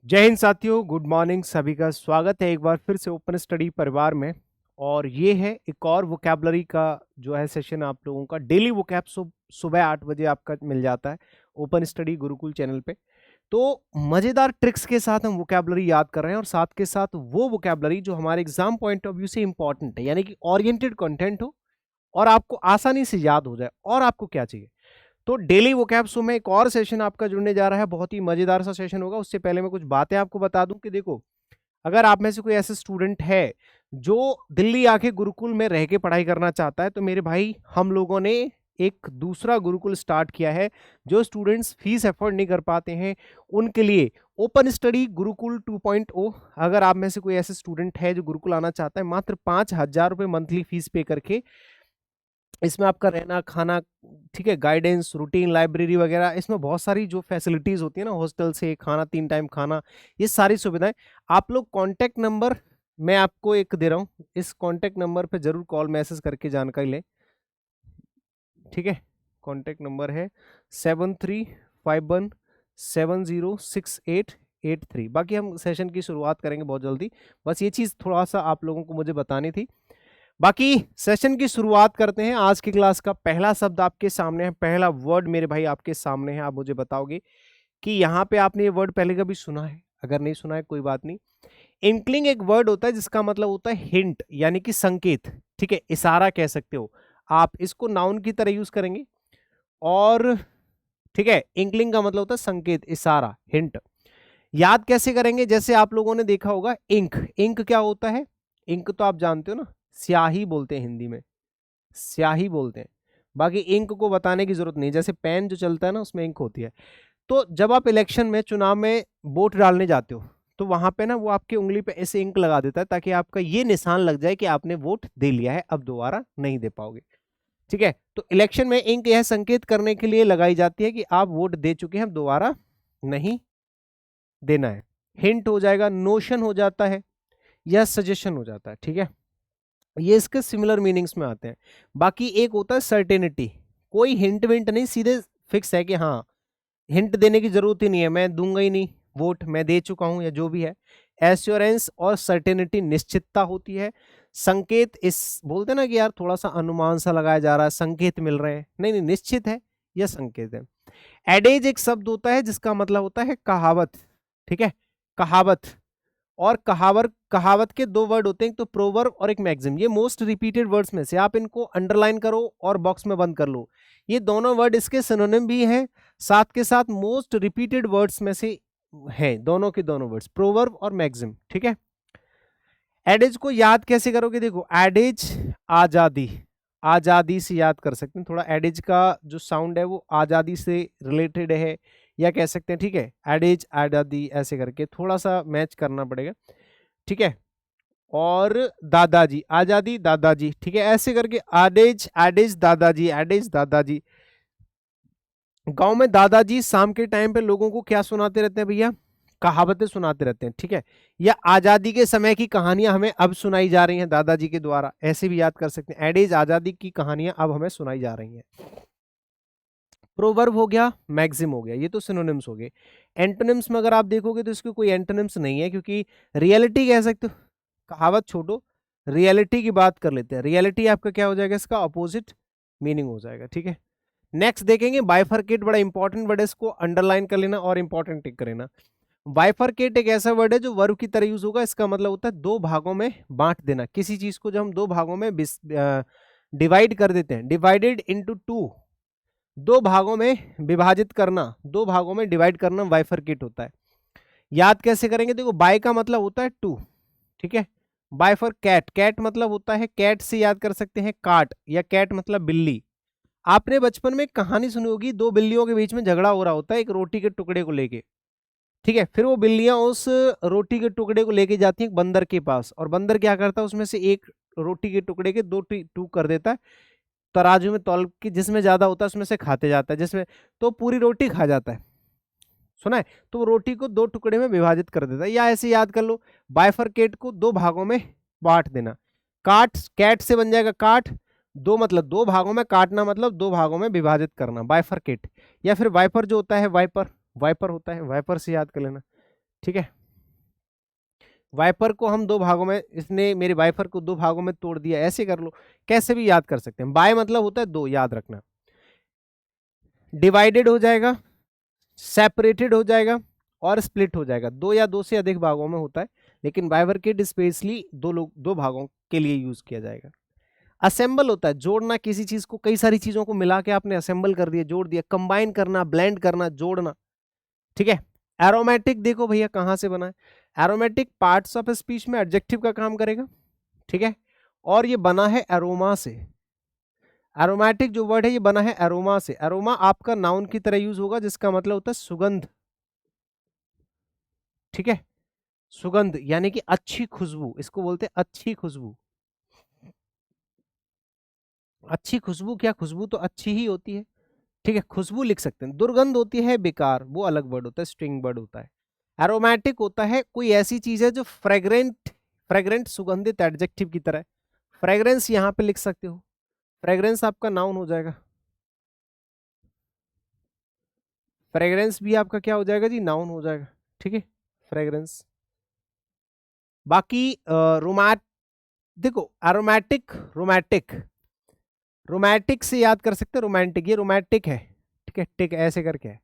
जय हिंद साथियों, good morning. सभी का स्वागत है एक बार फिर से ओपन स्टडी परिवार में। और ये है एक और वोकैबलरी का जो है सेशन आप लोगों का। डेली वोकैब सुबह 8 बजे आपका मिल जाता है ओपन स्टडी गुरुकुल चैनल पे। तो मज़ेदार ट्रिक्स के साथ हम वोकैबलरी याद कर रहे हैं और साथ के साथ वो वोकैबलरी जो हमारे एग्जाम पॉइंट ऑफ व्यू से इंपॉर्टेंट है, यानी कि ओरिएंटेड कंटेंट हो और आपको आसानी से याद हो जाए। और आपको क्या चाहिए? तो डेली वोकैब शो में एक और सेशन आपका जुड़ने जा रहा है। बहुत ही मजेदार सा सेशन होगा। उससे पहले मैं कुछ बातें आपको बता दूं कि देखो, अगर आप में से कोई ऐसे स्टूडेंट है जो दिल्ली आके गुरुकुल में रह के पढ़ाई करना चाहता है, तो मेरे भाई हम लोगों ने एक दूसरा गुरुकुल स्टार्ट किया है। जो स्टूडेंट्स फीस अफोर्ड नहीं कर पाते हैं उनके लिए ओपन स्टडी गुरुकुल 2.0। अगर आप में से कोई ऐसे स्टूडेंट है जो गुरुकुल आना चाहता है, मात्र 5,000 रुपये मंथली फीस पे करके इसमें आपका रहना खाना, ठीक है, गाइडेंस, रूटीन, लाइब्रेरी वगैरह, इसमें बहुत सारी जो फैसिलिटीज होती है ना, हॉस्टल से खाना, 3 टाइम खाना, ये सारी सुविधाएं। आप लोग कांटेक्ट नंबर मैं आपको एक दे रहा हूँ, इस कांटेक्ट नंबर पे जरूर कॉल मैसेज करके जानकारी लें, ठीक है। कांटेक्ट नंबर है 7351706883। बाकी हम सेशन की शुरुआत करेंगे बहुत जल्दी। बस ये चीज़ थोड़ा सा आप लोगों को मुझे बतानी थी। बाकी सेशन की शुरुआत करते हैं। आज की क्लास का पहला शब्द आपके सामने है, पहला वर्ड मेरे भाई आपके सामने है। आप मुझे बताओगे कि यहाँ पे आपने ये वर्ड पहले कभी सुना है? अगर नहीं सुना है कोई बात नहीं। इंक्लिंग एक वर्ड होता है जिसका मतलब होता है हिंट, यानी कि संकेत, ठीक है, इशारा कह सकते हो आप। इसको नाउन की तरह यूज करेंगे। और ठीक है, इंक्लिंग का मतलब होता है संकेत, इशारा, हिंट। याद कैसे करेंगे? जैसे आप लोगों ने देखा होगा इंक। इंक क्या होता है? इंक तो आप जानते हो ना, स्याही बोलते हैं हिंदी में, स्याही बोलते हैं। बाकी इंक को बताने की जरूरत नहीं, जैसे पेन जो चलता है ना उसमें इंक होती है। तो जब आप इलेक्शन में, चुनाव में वोट डालने जाते हो, तो वहां पे ना वो आपकी उंगली पे ऐसे इंक लगा देता है ताकि आपका ये निशान लग जाए कि आपने वोट दे लिया है, अब दोबारा नहीं दे पाओगे, ठीक है। तो इलेक्शन में इंक यह संकेत करने के लिए लगाई जाती है कि आप वोट दे चुके हैं, अब दोबारा नहीं देना है। हिंट हो जाएगा, नोशन हो जाता है, या सजेशन हो जाता है, ठीक है। ये इसके सिमिलर मीनिंग्स में आते हैं। बाकी एक होता है सर्टेनिटी। कोई हिंट विंट नहीं, सीधे फिक्स है कि हाँ, हिंट देने की जरूरत ही नहीं है, मैं दूंगा ही नहीं, वोट मैं दे चुका हूं, या जो भी है। एश्योरेंस और सर्टेनिटी निश्चितता होती है। संकेत, इस बोलते हैं ना कि यार थोड़ा सा अनुमान सा लगाया जा रहा है, संकेत मिल रहे हैं, नहीं नहीं, निश्चित है, यह संकेत है। एडेज एक शब्द होता है जिसका मतलब होता है कहावत, ठीक है, कहावत। और कहावत, कहावत के दो वर्ड होते हैं, एक तो प्रोवर्ब और एक मैक्सिम। ये मोस्ट रिपीटेड वर्ड्स में से, आप इनको अंडरलाइन करो और बॉक्स में बंद कर लो। ये दोनों वर्ड इसके सिनोनिम भी हैं, साथ के साथ मोस्ट रिपीटेड वर्ड्स में से हैं, दोनों के दोनों वर्ड्स, प्रोवर्ब और मैक्सिम, ठीक है। एडेज को याद कैसे करोगे? देखो, एडेज आजादी, आजादी से याद कर सकते हैं। थोड़ा एडेज का जो साउंड है वो आजादी से रिलेटेड है, या कह सकते हैं, ठीक है, एडेज आजादी, ऐसे करके थोड़ा सा मैच करना पड़ेगा, ठीक है। और दादाजी, आजादी दादाजी, ठीक है, ऐसे करके एडेज, एडेज दादाजी, एडेज दादाजी। गांव में दादाजी शाम के टाइम पे लोगों को क्या सुनाते रहते हैं भैया? कहावतें सुनाते रहते हैं, ठीक है। या आजादी के समय की कहानियां हमें अब सुनाई जा रही हैं दादाजी के द्वारा, ऐसे भी याद कर सकते हैं। एडेज आजादी की कहानियां अब हमें सुनाई जा रही हैं। प्रोवर्ब हो गया, मैक्सिम हो गया, ये तो सिनोनिम्स हो गए। एंटोनिम्स में अगर आप देखोगे तो इसके कोई एंटोनिम्स नहीं है, क्योंकि रियलिटी कह सकते हो, कहावत छोड़ो, रियलिटी की बात कर लेते हैं। रियलिटी आपका क्या हो जाएगा? इसका अपोजिट मीनिंग हो जाएगा, ठीक है। नेक्स्ट देखेंगे बाइफरकेट, बड़ा इंपॉर्टेंट वर्ड है, इसको अंडरलाइन कर लेना और इंपॉर्टेंट टिक कर लेना। बाइफरकेट एक ऐसा वर्ड है जो वर्ब की तरह यूज होगा। इसका मतलब होता है दो भागों में बांट देना। किसी चीज को जब हम दो भागों में डिवाइड कर देते हैं, डिवाइडेड इनटू टू, दो भागों में विभाजित करना, दो भागों में डिवाइड करना बाइफरकेट होता है। याद कैसे करेंगे? देखो, बाय का मतलब होता है टू, ठीक है। बाय फॉर कैट, कैट मतलब होता है, कैट से याद कर सकते हैं काट, या कैट मतलब बिल्ली। आपने बचपन में एक कहानी सुनी होगी, दो बिल्लियों के बीच में झगड़ा हो रहा होता है एक रोटी के टुकड़े को लेके, ठीक है। फिर वो बिल्लियां उस रोटी के टुकड़े को लेके जाती हैं एक बंदर के पास, और बंदर क्या करता है, उसमें से एक रोटी के टुकड़े के दो टूक कर देता है, तराजू में तौल के, जिसमें ज्यादा होता है उसमें से खाते जाता है, जिसमें तो पूरी रोटी खा जाता है, सुना है। तो वो रोटी को दो टुकड़े में विभाजित कर देता है। या ऐसे याद कर लो, बाइफरकेट को दो भागों में बांट देना। काट, कैट से बन जाएगा काट, दो मतलब दो भागों में, काटना मतलब दो भागों में विभाजित करना, बाइफरकेट। या फिर वाइपर जो होता है, वाइपर, वाइपर होता है, वाइपर से याद कर लेना, ठीक है। वाइपर को हम दो भागों में, इसने मेरे वाइपर को दो भागों में तोड़ दिया, ऐसे कर लो, कैसे भी याद कर सकते हैं। बाय मतलब होता है दो, याद रखना। डिवाइडेड हो जाएगा, सेपरेटेड हो जाएगा और स्प्लिट हो जाएगा, दो या दो से अधिक भागों में होता है, लेकिन बाइवर्केट स्पेशली दो भागों के लिए यूज किया जाएगा। असेंबल होता है जोड़ना, किसी चीज को, कई सारी चीजों को मिला के आपने असेंबल कर दिया, जोड़ दिया। कंबाइन करना, ब्लेंड करना, जोड़ना, ठीक है। एरोमेटिक देखो भैया कहां से बना है, एरोमेटिक पार्ट्स ऑफ स्पीच में एडजेक्टिव का काम करेगा, ठीक है। और ये बना है एरोमा से। एरोमेटिक जो वर्ड है ये बना है एरोमा से। एरोमा आपका नाउन की तरह यूज होगा, जिसका मतलब होता है सुगंध, ठीक है। सुगंध यानी कि अच्छी खुशबू, इसको बोलते हैं अच्छी खुशबू। अच्छी खुशबू, क्या खुशबू तो अच्छी ही होती है, ठीक है, खुशबू लिख सकते हैं। दुर्गंध होती है बेकार, वो अलग वर्ड होता है, स्ट्रिंग वर्ड होता है। एरोमेटिक होता है कोई ऐसी चीज है जो फ्रेग्रेंट, फ्रेग्रेंट सुगंधित एडजेक्टिव की तरह। फ्रेग्रेंस यहां पे लिख सकते हो, फ्रेग्रेंस आपका नाउन हो जाएगा, फ्रेग्रेंस भी आपका क्या हो जाएगा जी, नाउन हो जाएगा, ठीक है, फ्रेग्रेंस। बाकी रोमैट, देखो एरोमेटिक, रोमैटिक, रोमैटिक से याद कर सकते हैं, रोमांटिक, ये रोमैटिक है, ठीक है, टिक ऐसे करके है।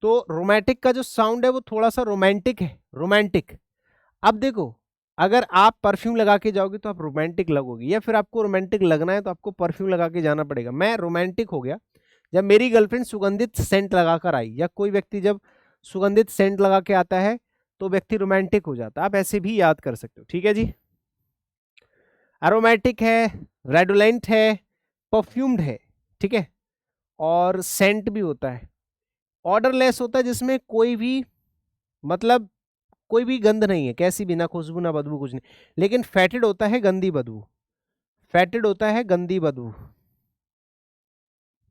तो रोमैटिक का जो साउंड है वो थोड़ा सा रोमांटिक है, रोमांटिक। अब देखो, अगर आप परफ्यूम लगा के जाओगे तो आप रोमांटिक लगोगे, या फिर आपको रोमांटिक लगना है तो आपको परफ्यूम लगा के जाना पड़ेगा। मैं रोमांटिक हो गया जब मेरी गर्लफ्रेंड सुगंधित सेंट लगा कर आई, या कोई व्यक्ति जब सुगंधित सेंट लगा के आता है तो व्यक्ति रोमांटिक हो जाता है। आप ऐसे भी याद कर सकते हो, ठीक है जी। एरोमेटिक है, रेडोलेंट है, परफ्यूम्ड है, ठीक है, और सेंट भी होता है। ऑर्डरलेस होता है जिसमें कोई भी, मतलब कोई भी गंध नहीं है, कैसी भी, ना खुशबू ना बदबू, कुछ नहीं। लेकिन फैटेड होता है गंदी बदबू, फैटेड होता है गंदी बदबू,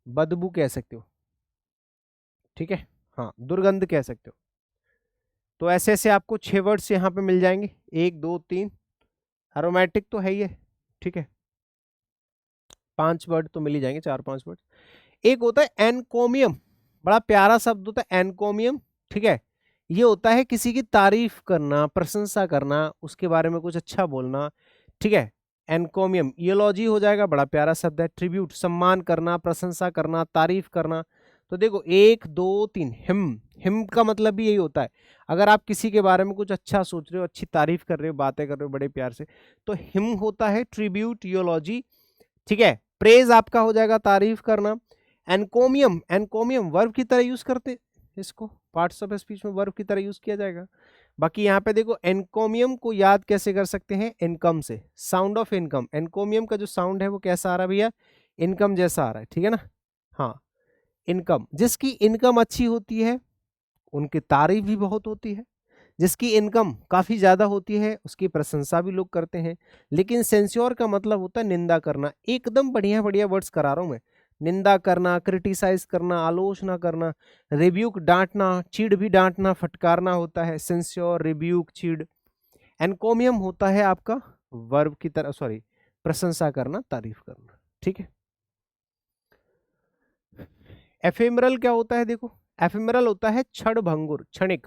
बदबू कह सकते हो, ठीक है, हाँ दुर्गंध कह सकते हो। तो ऐसे ऐसे आपको 6 वर्ड्स यहाँ पे मिल जाएंगे, 1 2 3, एरोमेटिक तो है ही है, ठीक है, 5 वर्ड तो मिल ही जाएंगे, 4 5 वर्ड। एक होता है एनकोमियम, बड़ा प्यारा शब्द होता है एनकोमियम, ठीक है। ये होता है किसी की तारीफ करना, प्रशंसा करना, उसके बारे में कुछ अच्छा बोलना, ठीक है। एनकोमियम, ईयोलॉजी हो जाएगा, बड़ा प्यारा शब्द है। ट्रिब्यूट, सम्मान करना, प्रशंसा करना, तारीफ करना। तो देखो 1 2 3, हिम, हिम का मतलब भी यही होता है, अगर आप किसी के बारे में कुछ अच्छा सोच रहे हो, अच्छी तारीफ कर रहे हो, बातें कर रहे हो बड़े प्यार से, तो हिम होता है ट्रिब्यूट, ईयोलॉजी, ठीक है। प्रेज आपका हो जाएगा तारीफ करना। एनकोमियम, एनकोमियम वर्ब की तरह यूज करते, इसको पार्ट्स ऑफ स्पीच में वर्ब की तरह यूज किया जाएगा। बाकी यहाँ पे देखो एनकोमियम को याद कैसे कर सकते हैं, इनकम से, साउंड ऑफ इनकम। एनकोमियम का जो साउंड है वो कैसा आ रहा है भैया, इनकम जैसा आ रहा है, ठीक है ना, हाँ इनकम। जिसकी इनकम अच्छी होती है उनकी तारीफ भी बहुत होती है, जिसकी इनकम काफी ज्यादा होती है उसकी प्रशंसा भी लोग करते हैं। लेकिन सेंस्योर का मतलब होता है निंदा करना। एकदम बढ़िया बढ़िया वर्ड्स करा रहा हूं मैं, निंदा करना, क्रिटिसाइज करना, आलोचना करना, रिब्यूक डांटना, चीड़ भी डांटना, फटकारना होता है सेंस्योर, रिब्यूक, चीड़। एनकोमियम होता है आपका वर्ब की तरह, सॉरी प्रशंसा करना, तारीफ करना, ठीक है। एफेमरल क्या होता है, देखो एफेमरल होता है क्षण भंगुर, क्षणिक,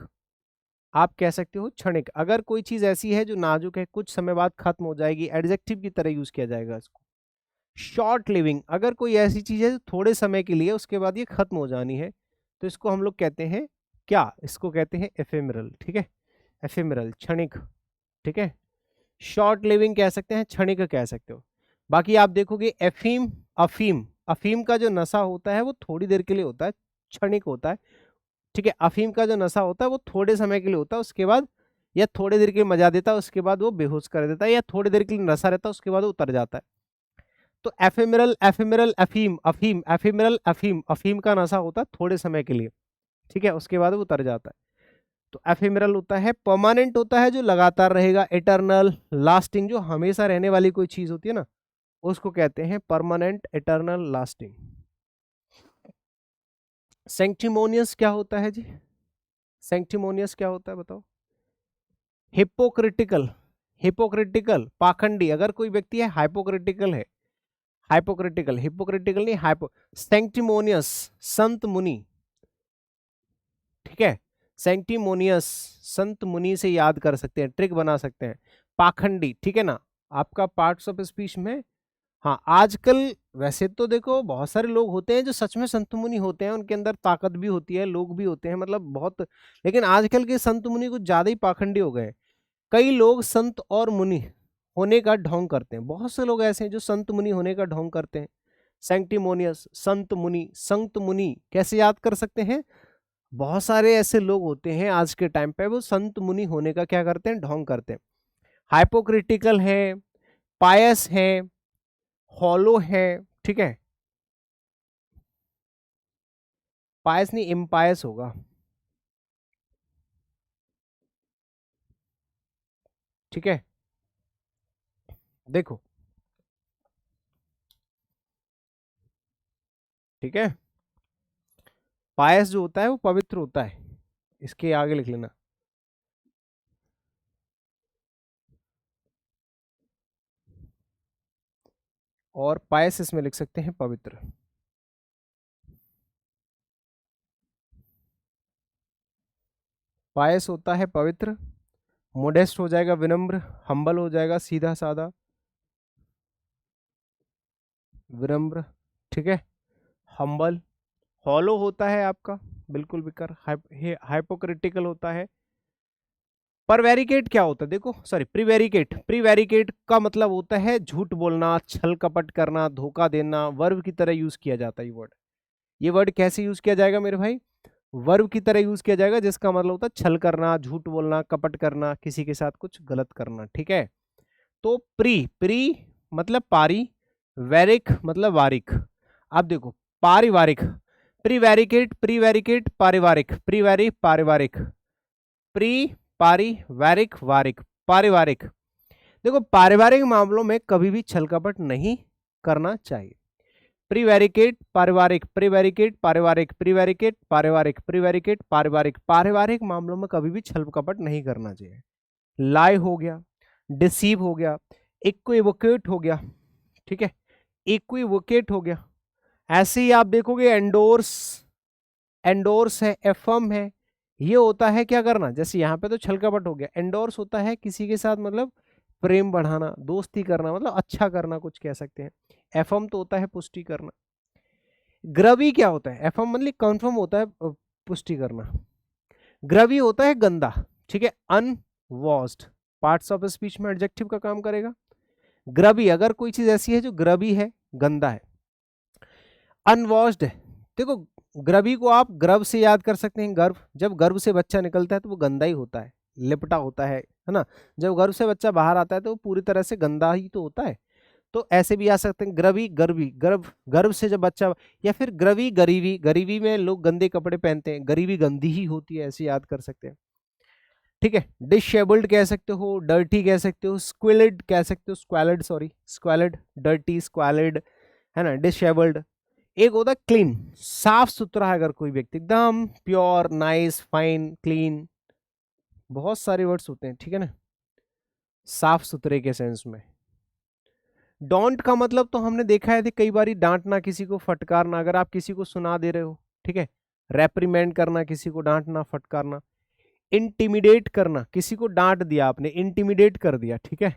आप कह सकते हो क्षणिक। अगर कोई चीज ऐसी है जो नाजुक है, कुछ समय बाद खत्म हो जाएगी, एडजेक्टिव की तरह यूज किया जाएगा इसको। शॉर्ट लिविंग, अगर कोई ऐसी चीज है जो थोड़े समय के लिए, उसके बाद ये खत्म हो जानी है, तो इसको हम लोग कहते हैं क्या, इसको कहते हैं एफेमरल, ठीक है। एफेमरल क्षणिक, ठीक है। शॉर्ट लिविंग कह सकते हैं, क्षणिक कह सकते हो। बाकी आप देखोगे एफीम, अफीम, अफीम का जो नशा होता है वो थोड़ी देर के लिए होता है, क्षणिक होता है, ठीक है। अफीम का जो नशा होता है वो थोड़े समय के लिए होता है, उसके बाद, या थोड़ी देर के लिए मजा देता है उसके बाद वो बेहोश कर देता है, या थोड़ी देर के लिए नशा रहता है उसके बाद वो उतर जाता है। तो एफेमरल, एफेमरल, अफीम, अफीम, एफेमरल, अफीम, अफीम का नशा होता है थोड़े समय के लिए, ठीक है, उसके बाद वो उतर जाता है। तो एफेमरल होता है। परमानेंट होता है जो लगातार रहेगा, इटर्नल, लास्टिंग, जो हमेशा रहने वाली कोई चीज होती है ना, उसको कहते हैं परमानेंट, इटर्नल, लास्टिंग। सैंक्टिमोनियस क्या होता है जी, सैंक्टिमोनियस क्या होता है बताओ। हिपोक्रिटिकल, हिपोक्रिटिकल पाखंडी, अगर कोई व्यक्ति है हाइपोक्रिटिकल है, हाइपोक्रिटिकल, हिपोक्रिटिकल नहीं, हाइपो। सैंक्टिमोनियस संत मुनि, ठीक है, सैंक्टिमोनियस, संत मुनि से याद कर सकते हैं, ट्रिक बना सकते हैं। पाखंडी, ठीक है ना, आपका पार्ट्स ऑफ स्पीच में। हाँ, आजकल वैसे तो देखो बहुत सारे लोग होते हैं जो सच में संत मुनि होते हैं, उनके अंदर ताकत भी होती है, लोग भी होते हैं, मतलब बहुत, लेकिन आजकल के संत मुनि कुछ ज्यादा ही पाखंडी हो गए हैं। कई लोग संत और मुनि होने का ढोंग करते हैं, बहुत से लोग ऐसे हैं जो संत मुनि होने का ढोंग करते हैं। सैंक्टिमोनियस, संत मुनि, संत मुनि कैसे याद कर सकते हैं? बहुत सारे ऐसे लोग होते हैं आज के टाइम पे, वो संत मुनि होने का क्या करते हैं, ढोंग करते हैं। हाइपोक्रिटिकल है, पायस है, हॉलो है, ठीक है, पायस नहीं इम्पायस होगा, ठीक है। देखो, ठीक है, पायस जो होता है वो पवित्र होता है, इसके आगे लिख लेना। और पायस इसमें लिख सकते हैं पवित्र। पायस होता है पवित्र, मोडेस्ट हो जाएगा विनम्र, हम्बल हो जाएगा सीधा साधा, विनम्र, ठीक है, हम्बल। हॉलो होता है आपका बिल्कुल बेकार, हाइपोक्रिटिकल होता है। परवेरिकेट क्या होता है? देखो, सॉरी, प्रीवेरिकेट, प्रीवेरिकेट का मतलब होता है झूठ बोलना, छल कपट करना, धोखा देना, वर्ब की तरह यूज किया जाता है ये वर्ड। ये वर्ड कैसे यूज किया जाएगा मेरे भाई? वर्ब की तरह यूज किया जाएगा, जिसका मतलब होता है छल करना, झूठ बोलना, कपट करना, किसी के साथ कुछ गलत करना, ठीक है। तो प्री, प्री मतलब पारी, वैरिक मतलब वारिक। अब देखो, पारिवारिक, प्रीवेरिकेट, प्रीवेरिकेट, पारिवारिक, प्रीवेरी पारिवारिक, प्री पारिवारिक, वारिक, पारिवारिक। देखो, पारिवारिक मामलों में कभी भी छल कपट नहीं करना चाहिए। प्रीवेरिकेट पारिवारिक, प्रीवेरिकेट पारिवारिक, प्रीवेरिकेट पारिवारिक, प्रीवेरिकेट पारिवारिक, पारिवारिक मामलों में कभी भी छल कपट नहीं करना चाहिए। लाई हो गया, डिसीव हो गया, इक्विवोकेट हो गया, ठीक है, इक्विवोकेट हो गया। ऐसे ही आप देखोगे एंडोर्स, एंडोर्स है, एफर्म है, ये होता है क्या करना, जैसे यहाँ पे तो छल कपट हो गया। एंडोर्स होता है किसी के साथ मतलब प्रेम बढ़ाना, दोस्ती करना, मतलब अच्छा करना कुछ कह सकते हैं। एफर्म तो होता है पुष्टि करना। ग्रवी क्या होता है? एफर्म मतलब कंफर्म होता है पुष्टि करना। ग्रवी होता है गंदा, ठीक है, अनवॉश्ड, पार्ट्स ऑफ स्पीच में एडजेक्टिव का काम करेगा। ग्रवी, अगर कोई चीज ऐसी है जो ग्रवी है, गंदा है। अनवॉश्ड है, देखो, ग्रवी को आप गर्भ से याद कर सकते हैं। गर्भ, जब गर्भ से बच्चा निकलता है तो वो गंदा ही होता है, लिपटा होता है ना। जब गर्भ से बच्चा बाहर आता है तो वो पूरी तरह से गंदा ही तो होता है। तो ऐसे भी आ सकते हैं, ग्रवी, गर्भी, गर्भ, गर्भ से जब बच्चा, या फिर ग्रवी, गरीबी, गरीबी में लोग गंदे कपड़े पहनते हैं, गरीबी गंदी ही होती है, ऐसे याद कर सकते हैं, ठीक है। डिशेबल्ड कह सकते हो, डर्टी कह सकते हो, स्क्विलिड कह सकते हो, स्क्वालिड, सॉरी, स्क्वालिड, डर्टी, स्क्वालिड, है ना, डिशेबल्ड। एक होता है क्लीन, साफ सुथरा है, अगर कोई व्यक्ति एकदम प्योर, नाइस, फाइन, क्लीन, बहुत सारे वर्ड्स होते हैं, ठीक है ना, साफ सुथरे के सेंस में। डोंट का मतलब तो हमने देखा है कई बार, डांटना, किसी को फटकारना, अगर आप किसी को सुना दे रहे हो, ठीक है, रेप्रीमेंड करना, किसी को डांटना, फटकारना। इंटिमिडेट करना, किसी को डांट दिया आपने, इंटिमिडेट कर दिया, ठीक है।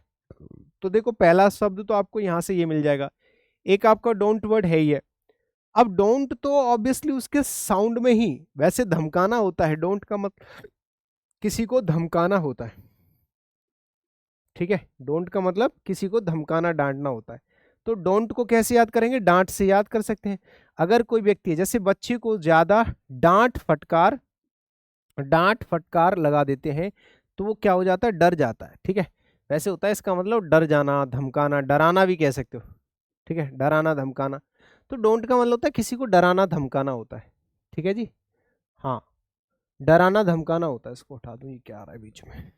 तो देखो, पहला शब्द तो आपको यहां से ये मिल जाएगा। एक आपका डोंट वर्ड है ही है। अब डोंट तो ऑब्वियसली उसके साउंड में ही, वैसे धमकाना होता है, डोंट का मतलब किसी को धमकाना होता है, ठीक है। डोंट का मतलब किसी को धमकाना, डांटना होता है। तो डोंट को कैसे याद करेंगे? डांट से याद कर सकते हैं। अगर कोई व्यक्ति है, जैसे बच्चे को ज्यादा डांट फटकार लगा देते हैं तो वो क्या हो जाता है? डर जाता है, ठीक है। वैसे होता है इसका मतलब डर जाना, धमकाना, डराना भी कह सकते हो, ठीक है, डराना, धमकाना। तो डोंट का मतलब होता है किसी को डराना, धमकाना होता है, ठीक है जी। हाँ, डराना, धमकाना होता है। इसको उठा दूं, ये क्या आ रहा है बीच में,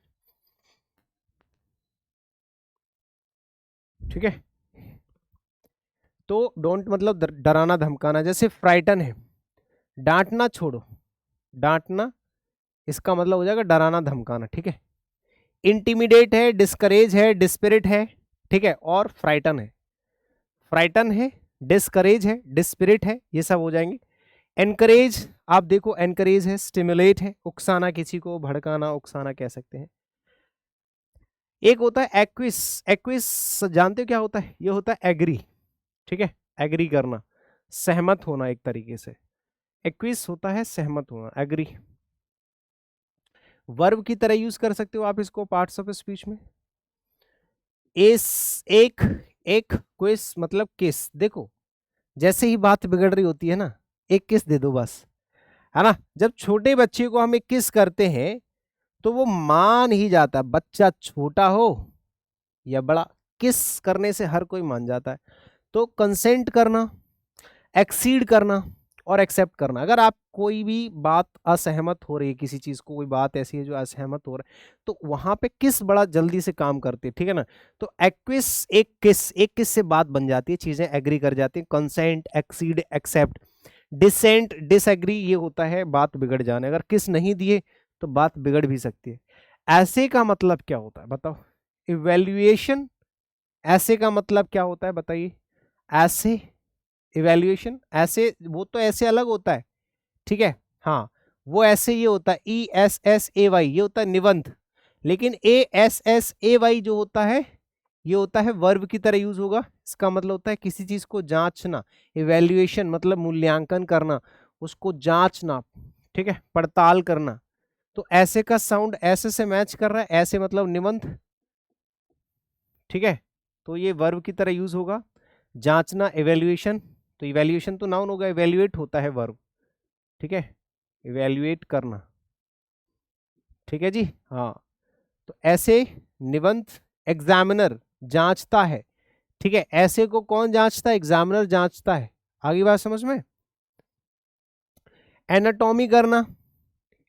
ठीक है। तो डोंट मतलब डराना, धमकाना। जैसे फ्राइटन है, डांटना छोड़ो, डांटना, इसका मतलब हो जाएगा डराना, धमकाना, ठीक है। इंटिमिडेट है, डिस्करेज है, डिस्पिरिट है, ठीक है, और फ्राइटन है, फ्राइटन है, डिस्करेज है, डिस्पिरिट है, ये सब हो जाएंगे। एनकरेज, आप देखो एनकरेज है, स्टिमुलेट है, उकसाना, किसी को भड़काना, उकसाना कह सकते हैं। एक होता है एक्विस, एक्विस जानते हो क्या होता है? ये होता है एग्री, ठीक है, एग्री करना, सहमत होना एक तरीके से। एक्विस होता है सहमत होना, एग्री। वर्ब की तरह यूज कर सकते हो आप इसको पार्ट्स ऑफ स्पीच में। एक एक क्विस मतलब किस, देखो जैसे ही बात बिगड़ रही होती है ना, एक किस दे दो बस, है ना। जब छोटे बच्चे को हम एक किस करते हैं तो वो मान ही जाता है, बच्चा छोटा हो या बड़ा, किस करने से हर कोई मान जाता है। तो कंसेंट करना, एक्सीड करना और एक्सेप्ट करना। अगर आप कोई भी बात असहमत हो रही है, किसी चीज को, कोई बात ऐसी है जो असहमत हो रहा है, तो वहां पे किस बड़ा जल्दी से काम करती है, ठीक है ना। तो एक्विस, एक किस से बात बन जाती है, चीजें एग्री कर जाती है। Consent, exceed, accept. Dissent, disagree, ये होता है बात बिगड़ जाने। अगर किस नहीं दिए तो बात बिगड़ भी सकती है। ऐसे का मतलब क्या होता है बताओ? इवेल्युएशन। ऐसे का मतलब क्या होता है बताइए? ऐसे, इवेल्युएशन, ऐसे वो तो ऐसे अलग होता है, ठीक है, हाँ, वो ऐसे ये होता है ESSAY, ये होता है निबंध। लेकिन ASSAY जो होता है, ये होता है वर्ब की तरह यूज होगा। इसका मतलब होता है किसी चीज को जांचना। इवेल्युएशन मतलब मूल्यांकन करना, उसको जांचना, ठीक है, पड़ताल करना। तो ऐसे का साउंड ऐसे से मैच कर रहा है, ऐसे मतलब निबंध, ठीक है। तो ये वर्ब की तरह यूज होगा, जांचना, इवेल्युएशन। तो इवेल्युएशन तो नाउन होगा, इवेल्युएट होता है वर्ब, ठीक है, इवेल्युएट करना, ठीक है जी, हाँ। तो ऐसे, निबंध, एग्जामिनर जांचता है, ठीक है। ऐसे को कौन जांचता है? एग्जामिनर जांचता है। आगे बात समझ में? एनाटॉमी करना,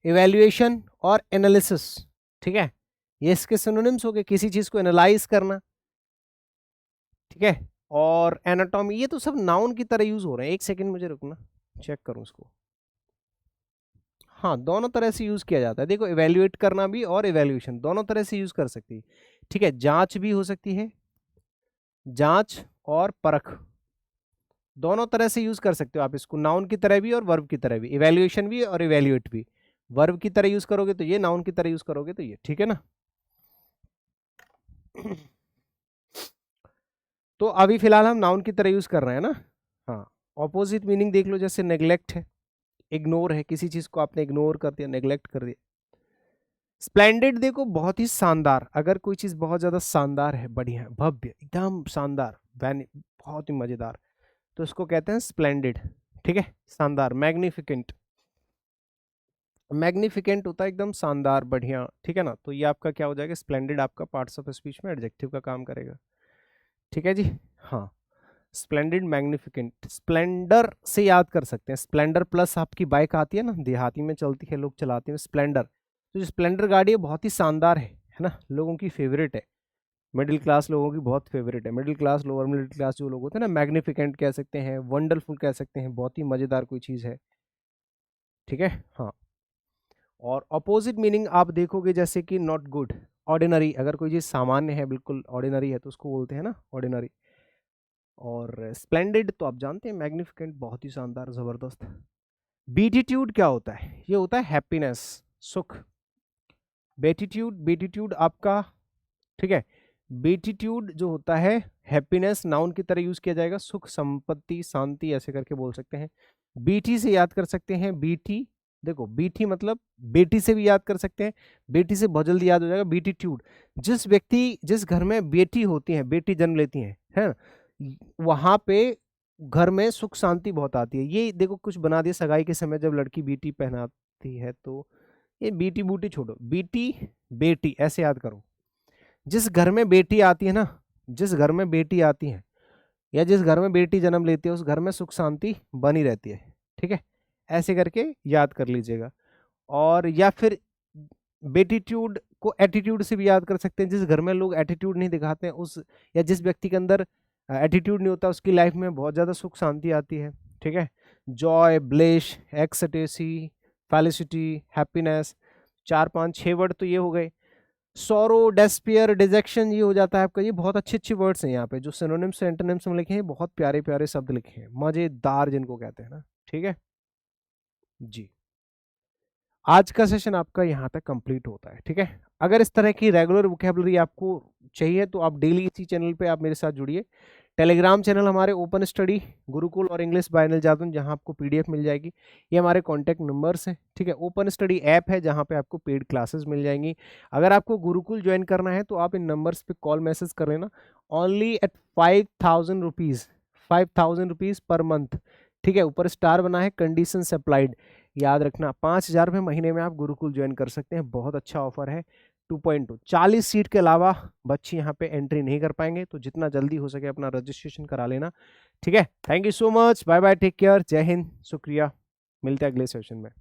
इवेल्युएशन और एनालिसिस, ठीक है, ये इसके सिनोनिम्स हो गए। किसी चीज को एनालाइज करना, ठीक है, और एनाटॉमी, ये तो सब नाउन की तरह यूज हो रहे हैं। एक सेकंड मुझे रुकना, चेक करूं इसको। हाँ, दोनों तरह से यूज किया जाता है। देखो, इवेल्युएट करना भी और इवेल्युएशन दोनों तरह से यूज कर सकती है, ठीक है। जांच भी हो सकती है, जांच और परख दोनों तरह से यूज कर सकते हो आप इसको, नाउन की तरह भी और वर्ब की तरह भी। इवेल्युएशन भी और इवेल्युएट भी, वर्ब की तरह यूज करोगे तो ये, नाउन की तरह यूज करोगे तो ये, ठीक है ना। तो अभी फिलहाल हम नाउन की तरह यूज कर रहे हैं ना। हाँ, ऑपोजिट मीनिंग देख लो, जैसे नेग्लेक्ट है, इग्नोर है, किसी चीज को आपने इग्नोर कर दिया, नेग्लेक्ट कर दिया। स्प्लेंडेड, देखो बहुत ही शानदार, अगर कोई चीज बहुत ज्यादा शानदार है, बढ़िया, भव्य, एकदम शानदार, बहुत ही मजेदार, तो इसको कहते हैं स्प्लेंडेड, ठीक है, शानदार, मैग्निफिकेंट। मैग्निफिकेंट होता है एकदम शानदार, बढ़िया, ठीक है ना। तो ये आपका क्या हो जाएगा? स्प्लेंडेड आपका पार्ट्स ऑफ स्पीच में एडजेक्टिव का काम करेगा, ठीक है जी, हाँ। स्प्लेंडेड, मैग्निफिकेंट, स्प्लेंडर से याद कर सकते हैं। स्प्लेंडर प्लस आपकी बाइक आती है ना, देहाती में चलती है, लोग चलाते हैं स्प्लेंडर। तो जो स्प्लेंडर गाड़ी है बहुत ही शानदार है ना, लोगों की फेवरेट है, मिडिल क्लास लोगों की बहुत फेवरेट है। Middle class, lower middle class जो लोग होते हैं ना, मैग्निफिकेंट कह सकते हैं, वंडरफुल कह सकते हैं, बहुत ही मजेदार कोई चीज़ है, ठीक है, हाँ। और अपोजिट मीनिंग आप देखोगे जैसे कि नॉट गुड, ऑर्डिनरी, अगर कोई चीज़ सामान्य है, बिल्कुल ऑर्डिनरी है, तो उसको बोलते हैं ना ऑर्डिनरी। और स्प्लेंडेड तो आप जानते हैं, मैग्निफिकेंट, बहुत ही शानदार, जबरदस्त। बीटीट्यूड क्या होता है? ये होता है हैप्पीनेस, सुख। बेटीट्यूड, बीटीट्यूड आपका, ठीक है, बीटीट्यूड जो होता है हैप्पीनेस, नाउन की तरह यूज किया जाएगा, सुख, संपत्ति, शांति, ऐसे करके बोल सकते हैं। बीटी से याद कर सकते हैं, बीटी, देखो बीटी मतलब बेटी से भी याद कर सकते हैं, बेटी से बहुत जल्दी याद हो जाएगा बीटीट्यूड। जिस घर में बेटी होती है, बेटी जन्म लेती है ना, वहां पे घर में सुख शांति बहुत आती है। ये देखो कुछ बना दिया, सगाई के समय जब लड़की बीटी पहनाती है, तो ये बीटी बूटी छोड़ो, बीटी, बेटी ऐसे याद करो। जिस घर में बेटी आती है ना, जिस घर में बेटी आती है या जिस घर में बेटी जन्म लेती है, उस घर में सुख शांति बनी रहती है, ठीक है, ऐसे करके याद कर लीजिएगा। और या फिर बेटीट्यूड को एटीट्यूड से भी याद कर सकते हैं। जिस घर में लोग एटीट्यूड नहीं दिखाते हैं, उस, या जिस व्यक्ति के अंदर एटीट्यूड नहीं होता, उसकी लाइफ में बहुत ज़्यादा सुख शांति आती है, ठीक है। Joy, bliss, ecstasy, felicity, happiness, 4 5 6 word तो ये हो गए। सोरो, डेस्पियर, डिजेक्शन, ये हो जाता है आपका। ये बहुत अच्छे अच्छे वर्ड्स हैं यहाँ पे, जो सिनोनिम्स से एंटोनिम्स में लिखे हैं, बहुत प्यारे प्यारे शब्द लिखे हैं, मजेदार जिनको कहते हैं ना, ठीक है। जी, आज का सेशन आपका यहाँ तक कंप्लीट होता है। ठीक है, अगर इस तरह की रेगुलर वोकेबलरी आपको चाहिए तो आप डेली इसी चैनल पे आप मेरे साथ जुड़िए। टेलीग्राम चैनल हमारे ओपन स्टडी गुरुकुल और इंग्लिश बाय अनिल जादवन, जहाँ आपको पीडीएफ मिल जाएगी। ये हमारे कॉन्टैक्ट नंबर्स हैं। ठीक है, ओपन स्टडी ऐप है जहाँ पे आपको पेड क्लासेस मिल जाएंगी। अगर आपको गुरुकुल ज्वाइन करना है तो आप इन नंबर्स पे कॉल मैसेज कर लेना। Only at 5,000 rupees, 5,000 rupees per month. ठीक है, ऊपर स्टार बना है, कंडीशन अप्लाइड। याद रखना, 5,000 रुपये महीने में आप गुरुकुल ज्वाइन कर सकते हैं। बहुत अच्छा ऑफर है। 2.2 40 सीट के अलावा बच्चे यहाँ पे एंट्री नहीं कर पाएंगे, तो जितना जल्दी हो सके अपना रजिस्ट्रेशन करा लेना। ठीक है, thank you so much, bye bye, take care, जय हिंद, शुक्रिया। मिलते हैं अगले सेशन में।